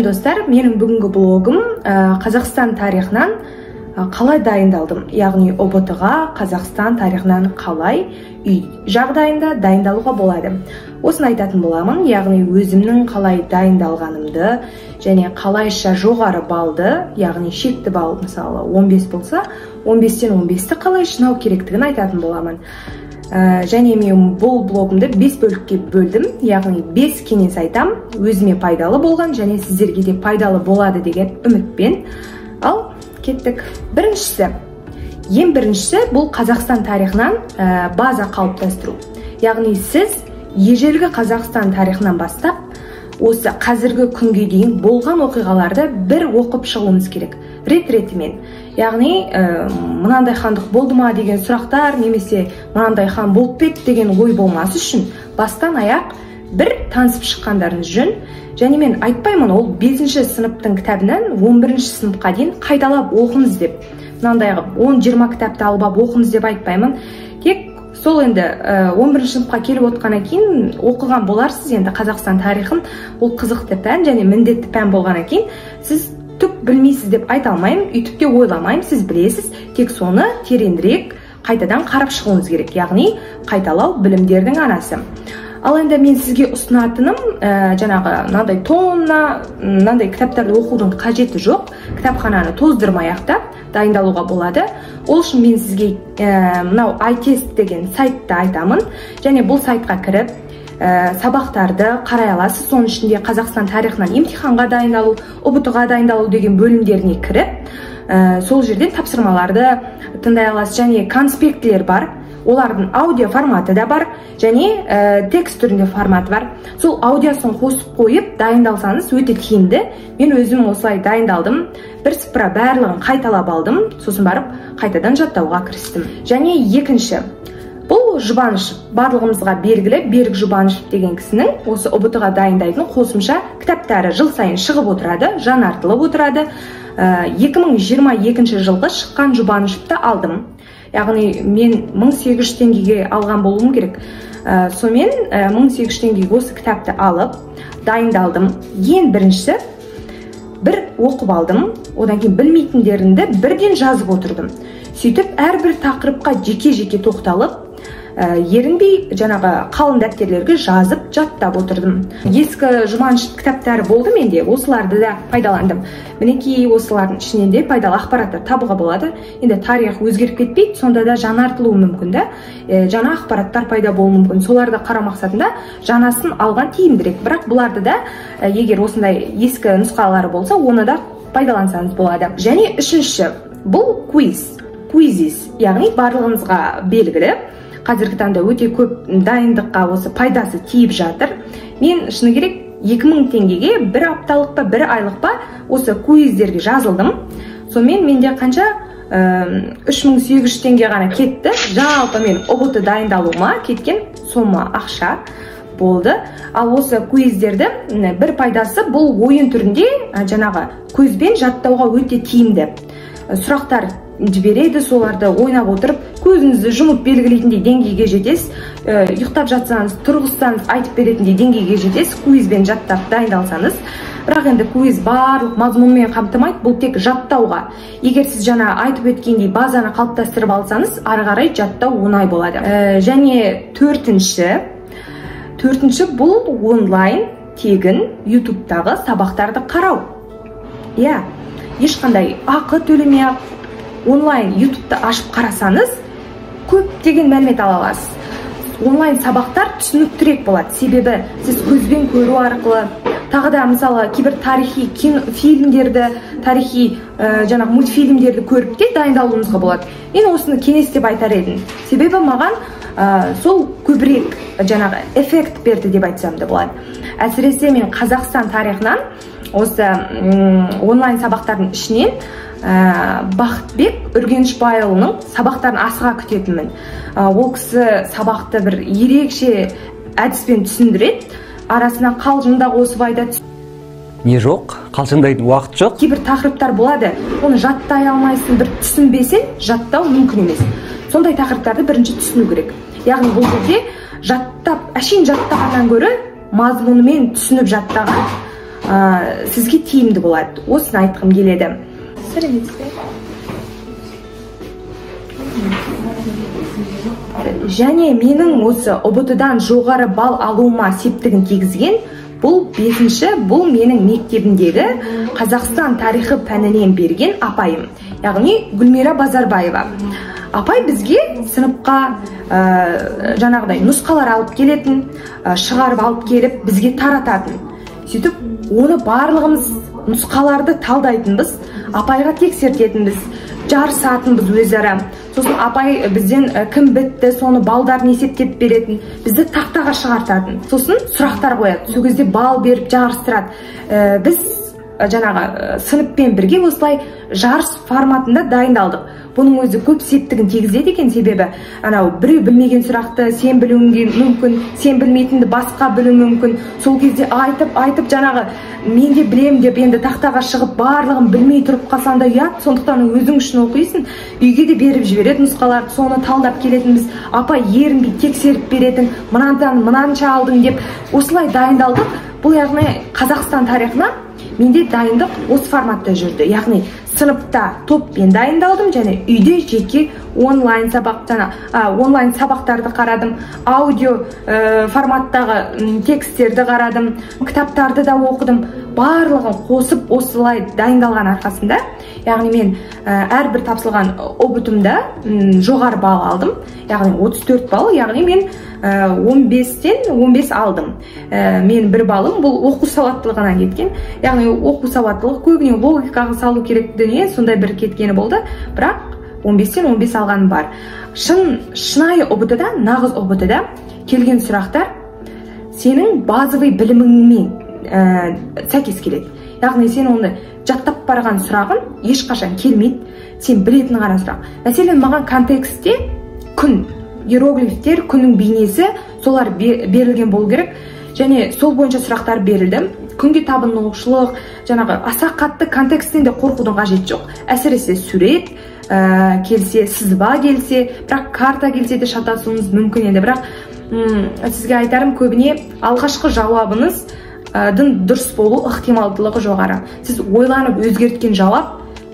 Сәлем достар, менің бүгінгі блогым Қазақстан тарихынан қалай дайындалдым, яғни ОБТ-ға Қазақстан тарихынан қалай үй жағдайында дайындалуға болады. Осыны айтатын боламын, яғни өзімнің қалай дайындалғанымды және қалайша жоғары балды, яғни шекті бал мысалы 15 болса, 15-тен 15-ті қалай жинау керектігін айтатын боламын. Және мен бұл блогымды 5 бөлікке бөлдім, яғни 5 кеңес айтам, өзіме пайдалы болған және сіздерге де пайдалы болады деген үмітпен. Ал кеттік. Ең біріншісі бұл Қазақстан тарихынан база қалыптастыру. Яғни сіз ежелгі Қазақстан тарихынан бастап, осы қазіргі күнге дейін болған оқиғаларды бір оқып шығуыңыз керек. Рет-ретімен. Яғни, мынандай хандық болды ма деген сұрақтар, немесе мынандай хан болып пет деген ой болмасы үшін бастан аяқ бір танысып шыққандарыңыз жөн. Және мен айтпаймын, ол 5-ші сыныптың кітабынан 11-ші сыныпқа дейін қайталап оқыңыз деп. Мынандай 10-20 кітапты алып оқыңыз деп айтпаймын. Тек сол енді 11-ші сыныпқа келіп отқаннан кейін оқыған боларсыз. Енді Қазақстан тарихын ол қызықты пән және міндетті пән болғаннан кейін сіз түк білмейсіз деп айта алмаймын, үйтіп те ойламаймын, сіз білесіз, тек соны тереңірек қайтадан қарап шығуыңыз керек. Яғни қайталау білімдердің анасы. Ал енді мен сізге ұсынатыным, жаңағы мынандай тонна, мынандай кітаптарды оқудың қажеті жоқ. Кітапхананы тоздырмай ақтап дайындалуға болады. Ол үшін мен сізге мынау iTest деген сайтты айтамын. Және бұл сайтқа кіріп, сабақтарды қарай аласыз. Соның ішінде Қазақстан тарихынан емтиханға дайындалу, ОБТ-ға дайындалу деген бөлімдеріне кіріп, сол жерден тапсырмаларды тыңдай аласыз. Және конспектілер бар. Олардың аудио форматы да бар, және текст түрінде форматы бар. Сол аудиосын қосып қойып дайындалсаңыз өте тиімді. Мен өзім осылай дайындалдым. Бірсыпыра барлығын қайталап алдым, сосын барып қайтадан жаттауға кірістім. Және екінші, бұл Жұбанышев, барлығымызға белгілі Берік Жұбанышев деген кісінің осы ОБТ-ға дайындайтын қосымша кітаптары жыл сайын шығып отырады, жаңартылып отырады. 2022 жылғы шыққан Жұбанышевты алдым. Яғни мен 1800 теңгеге алған болуым керек. Сонымен 1800 теңгеге осы кітапты алып, дайындалдым. Ең біріншісі бір оқып алдым, одан кейін білмейтіндерімді бірден жазып отырдым. Сөйтіп әрбір тақырыпқа жеке-жеке тоқталып, ерінбей жаңағы қалың дәптерлерге жазып жаттап отырдым. Ескі Жұбанышев кітаптары болды менде, осыларды да пайдаландым. Мінекей осылардың ішінен де пайдалы ақпараттар табуға болады. Енді тарих өзгеріп кетпейді, сонда да жаңартылуы мүмкін да, жаңа ақпараттар пайда болуы мүмкін. Соларды қарау мақсатында жаңасын алған тиімдірек. Бірақ бұларды да егер осындай ескі нұсқалары болса, оны да пайдалансаңыз болады. Және үшінші, бұл квизис, яғни барлығымызға белгілі. Қазіргі таңда өте көп дайындыққа осы пайдасы тиіп жатыр. Мен шыны керек 2000 теңгеге бір апталық па, бір айлық па осы квиздерге жазылдым. Сонымен менде қанша 3800 теңге ғана кетті. Жалпы мен ОБТ дайындалуыма кеткен сома ақша болды. Ал осы квиздерді бір пайдасы бұл ойын түрінде жаңағы көзбен жаттауға өте тиімді. Сұрақтар жібереді, соларды ойнап отырып, көзіңізді жұмып белгілейтіндей деңгейге жетесіз. Ұйықтап жатсаңыз, тұрғызсаңыз айтып беретіндей деңгейге жетесіз, квизбен жаттап дайындалсаңыз. Бірақ енді квиз барлық мазмұнмен қамтымайды, бұл тек жаттауға. Егер сіз жаңа айтып өткендей базаны қалыптастырып алсаңыз, ары қарай жаттау оңай болады. Және төртінші бұл онлайн тегін YouTube-тағы сабақтарды қарау. Ешқандай ақы төлемей онлайн YouTube-ты ашып қарасаңыз, көптеген мәлімет ала аласыз. Онлайн сабақтар түсініктірек болады. Себебі сіз көзбен көру арқылы, тағы да мысалы кейбір тарихи фильмдерді, тарихи жаңағы мультфильмдерді көріп те дайындалуыңызға болады. Мен осыны кеңес деп айтар едім. Себебі маған сол көбірек жаңағы эффект берді деп айтсам да болады. Әсіресе мен Қазақстан тарихынан осы онлайн сабақтардың ішінен Бақытбек Үргенішбайұлының сабақтарын асыға күтетінмін. Ол кісі сабақты бір ерекше әдіспен түсіндіреді. Арасына қалжың да қосып айтады. Не жоқ? Қалжыңдайтын уақыт жоқ? Кейбір тақырыптар болады, оны жаттай алмайсың, бір түсінбесең, жаттау мүмкін емес. Сондай тақырыптарды бірінші түсіну керек. Яғни бұл жерде әшейін жаттағаннан гөрі мазмұнымен түсініп жаттаған сізге тиімді болады. Осыны айтқым келеді. Сәлеметсіз бе? Және менің осы ұбт-дан жоғары балл алуыма септігін тигізген бұл бесінші, бұл менің мектебімдегі Қазақстан тарихы пәнінен берген апайым, яғни Гүлмира Базарбаева. Апай бізге сыныпқа жаңағыдай нұсқалар алып келетін, шығарып алып келіп бізге тарататын. Сөйтіп, оны барлығымыз нұсқаларды талдайтынбыз, апайға тексертетінбіз, жарысатынбыз өзара. Сосын апай бізден кім бітті, соны балдарын есептеп беретін, бізді тақтаға шығартатын. Сосын сұрақтар қояды, сол кезде бал беріп жарыстырады. Біз жаңағы сыныппен бірге осылай жарыс форматында дайындалдық. Бұның өзі көп септігін тигізеді екен, себебі анау біреу білмеген сұрақты сен білуің мүмкін, сен білмейтінді басқа білуің мүмкін. Сол кезде айтып жаңағы мен де білем деп енді тақтаға шығып барлығын білмей тұрып қалсаң да ұят, сондықтан өзің үшін оқисың. Үйге де беріп жібереді нұсқаларды, соны талдап келетінбіз. Апай ерінбей тексеріп беретін, мынанша алдың деп осылай дайындалдық. Бұл яғни Қазақстан тарихына менде дайындық осы форматта жүрді. Яғни сыныпта топпен дайындалдым, және үйде жеке онлайн сабақтарды қарадым, аудио форматтағы тексттерді қарадым, кітаптарды да оқыдым. Барлығын қосып осылай дайындалған арқасында, яғни мен әрбір тапсылған ұбт-ымда жоғары балл алдым, яғни 34 балл, яғни мен 15-тен 15 алдым. Мен бір балым бұл оқу сауаттылығына кеткен, яғни оқу сауаттылығы көбіне логикаға салу керек дүние, сондай бір кеткені болды, бірақ 15-тен 15 алғаным бар. Шынайы ұбт-да, нағыз ұбт-да келген сұрақтар сенің базовый біліміңмен сәйкес келеді. Яғни сен оны жаттап барған сұрағын ешқашан келмейді, сен білетін ғана сұрақ. Мәселен, маған контекстте күн, иероглифтер, күннің бейнесі, солар берілген болу керек, және сол бойынша сұрақтар берілді. Күнге табынушылық, жаңағы аса қатты контексттен де қорқудың қажеті жоқ. Әсіресе сурет келсе, сызба келсе, бірақ карта келсе де шатасуыңыз мүмкін еді. Бірақ сізге айтарым, көбіне алғашқы жауабыңыз дұрыс болу ықтималдылығы жоғары. Сіз ойланып өзгерткен жауап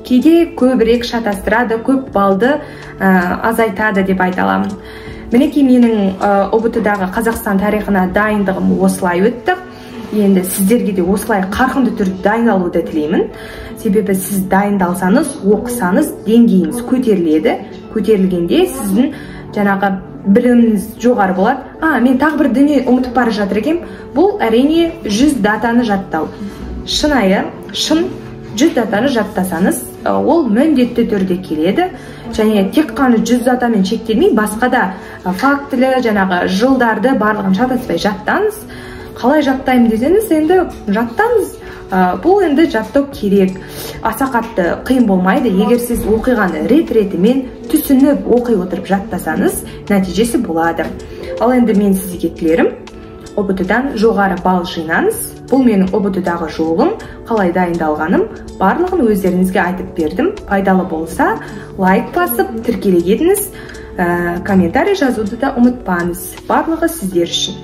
кейде көбірек шатастырады, көп балды азайтады деп айта аламын. Мінекей менің ұбт-дағы Қазақстан тарихына дайындығым осылай өтті. Енді сіздерге де осылай қарқынды түрде дайындалуды тілеймін. Себебі сіз дайындалсаңыз, оқысаңыз, деңгейіңіз көтеріледі. Көтерілгенде сіздің жаңағы біліміңіз жоғары болады. Мен тағы бір дүние ұмытып бара жатыр екем. Бұл әрине 100 датаны жаттау. Шынайы, 100 датаны жаттасаңыз, ол міндетті түрде келеді. Және тек қана 100 датамен шектелмей, басқа да фактілі, жаңағы жылдарды барлығын шатаспай жаттаңыз. Қалай жаттаймын десеңіз, енді жаттаңыз. Бұл енді жаттау керек. Аса қатты қиын болмайды. Егер сіз оқиғаны рет-ретімен түсініп оқи отырып жаттасаңыз, нәтижесі болады. Ал енді мен сізге тілерім, ұбт-дан жоғары балл жинаңыз. Бұл менің ұбт-дағы жолым, қалай дайындалғаным, барлығын өздеріңізге айтып бердім. Пайдалы болса, лайк басып, тіркеле кетіңіз, комментарий жазуды да ұмытпаңыз. Барлығы сіздер үшін.